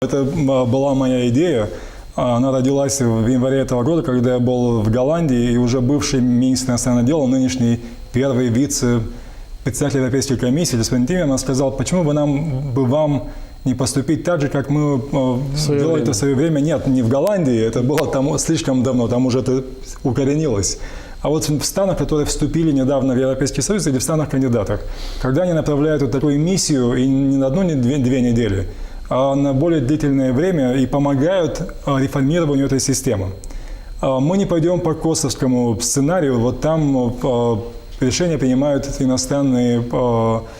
Это была моя идея. Она родилась в январе этого года, когда я был в Голландии, и уже бывший министр иностранных дел, нынешний первый вице-председатель Европейской комиссии, господин Тиммерманс, сказал, почему бы вам не поступить так же, как мы делали это в свое время. Нет, не в Голландии, это было там слишком давно, там уже это укоренилось. А вот в странах, которые вступили недавно в Европейский Союз, или в странах-кандидатах, когда они направляют вот такую миссию, и не на одну, не две недели, а на более длительное время и помогают реформированию этой системы. Мы не пойдем по косовскому сценарию, вот там решения принимают иностранные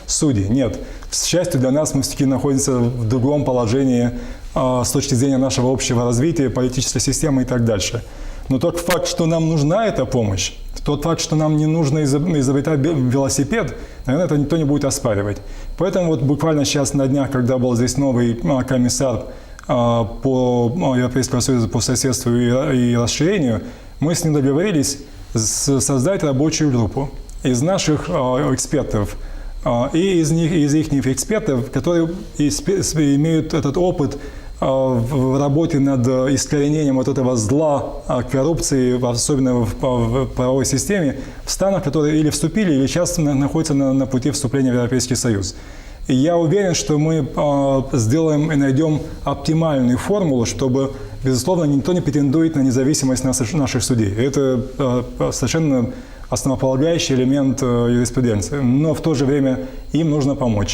судьи. Нет, к счастью для нас, мы все-таки находимся в другом положении с точки зрения нашего общего развития, политической системы и так дальше. Но тот факт, что нам нужна эта помощь, тот факт, что нам не нужно изобретать велосипед, наверное, это никто не будет оспаривать. Поэтому вот буквально сейчас на днях, когда был здесь новый комиссар по Европейскому Союзу по соседству и расширению, мы с ним договорились создать рабочую группу из наших экспертов и из их экспертов, которые имеют этот опыт в работе над искоренением вот этого зла, коррупции, особенно в правовой системе, в странах, которые или вступили, или сейчас находятся на пути вступления в Европейский Союз. И я уверен, что мы сделаем и найдем оптимальную формулу, чтобы, безусловно, никто не претендует на независимость наших судей. Это совершенно основополагающий элемент юриспруденции. Но в то же время им нужно помочь.